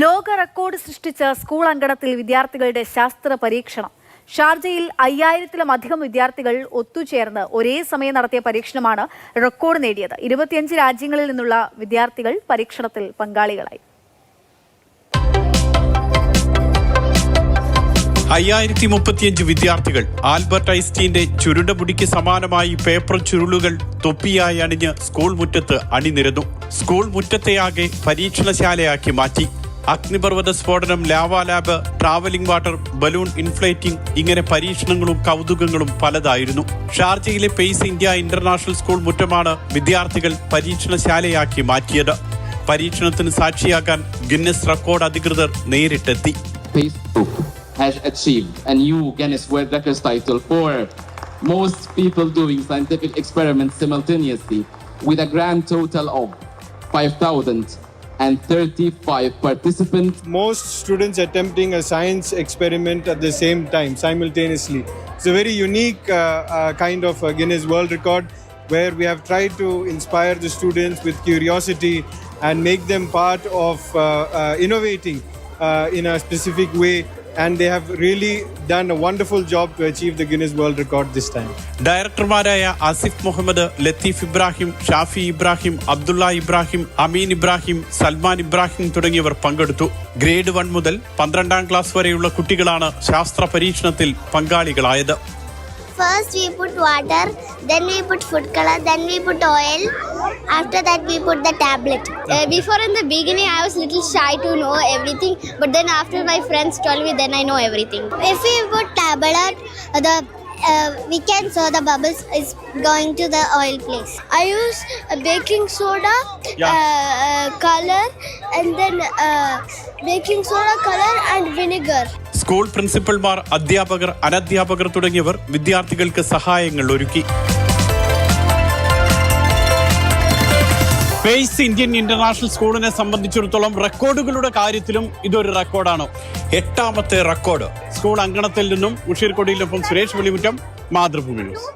ലോക റെക്കോർഡ് സൃഷ്ടിച്ച സ്കൂൾ അങ്കണത്തിൽ വിദ്യാർത്ഥികളുടെ ശാസ്ത്ര പരീക്ഷണം. ഷാർജയിൽ 5000-ത്തിലധികം വിദ്യാർത്ഥികൾ ഒത്തുചേർന്ന് ഒരേ സമയം നടത്തിയ പരീക്ഷണമാണ് റെക്കോർഡ് നേടിയത്. 25 രാജ്യങ്ങളിൽ നിന്നുള്ള വിദ്യാർത്ഥികൾ പരീക്ഷണത്തിൽ പങ്കാളികളായി. 5035 വിദ്യാർത്ഥികൾ ആൽബർട്ട് ഐൻസ്റ്റീന്റെ ചുരുണ്ടമുടിക്ക് സമാനമായി പേപ്പർ ചുരുളുകൾ തൊപ്പിയായി അണിഞ്ഞ് സ്കൂൾ മുറ്റത്ത് അണിനിരന്നു. സ്കൂൾ മുറ്റത്തെയാകെ പരീക്ഷണശാലയാക്കി മാറ്റി. അഗ്നിപർവ്വത സ്ഫോടനം, lava lab, travelling water, balloon inflating, ഇങ്ങനെ പരീക്ഷണങ്ങളും കൗതുകങ്ങളും പലതായിരുന്നു. ഷാർജയിലെ പേസ് ഇന്ത്യ ഇന്റർനാഷണൽ സ്കൂൾ മുറ്റമാണ് വിദ്യാർത്ഥികൾ പരീക്ഷണശാലയാക്കി മാറ്റിയത്. പരീക്ഷണത്തിന് സാക്ഷിയാക്കാൻ ഗിന്നസ് റെക്കോർഡ് അധികൃതർ നേരിട്ടെത്തി. Has achieved a new Guinness World Records title for most people doing scientific experiments simultaneously, with a grand total of 5,035 participants. Most students attempting a science experiment at the same time, simultaneously. It's a very unique kind of Guinness World Record, where we have tried to inspire the students with curiosity and make them part of innovating in a specific way. And they have really done a wonderful job to achieve the Guinness World Record this time. ഡയറക്ടർമാരായ Asif Muhammad, Latheef Ibrahim, Shafi Ibrahim, Abdulla Ibrahim, അമീൻ ഇബ്രാഹിം, സൽമാൻ ഇബ്രാഹിം തുടങ്ങിയവർ പങ്കെടുത്തു. Grade 1 മുതൽ 12ാം class വരെയുള്ള കുട്ടികളാണ് ശാസ്ത്ര പരീക്ഷണത്തിൽ പങ്കാളികളായത്. First we put water, then we put food color, then we put oil. After that we put the tablet. Before in the beginning I was little shy to know everything, but then after my friends told me, then I know everything. If we put tablet, we can so the bubbles is going to the oil place. I use baking soda, color, and then baking soda, color and vinegar. School പ്രിൻസിപ്പൽമാർ, അധ്യാപകർ, അനധ്യാപകർ തുടങ്ങിയവർ വിദ്യാർത്ഥികൾക്ക് സഹായങ്ങൾ ഒരുക്കി. Pace Indian international സ്കൂളിനെ സംബന്ധിച്ചിടത്തോളം റെക്കോർഡുകളുടെ കാര്യത്തിലും ഇതൊരു റെക്കോർഡാണ്. 8ാമത്തെ റെക്കോർഡ്. സ്കൂൾ അങ്കണത്തിൽ നിന്നും ഉഷീർ കൊടിയിലൊപ്പം സുരേഷ് വെളിമുറ്റം, മാതൃഭൂമി ന്യൂസ്.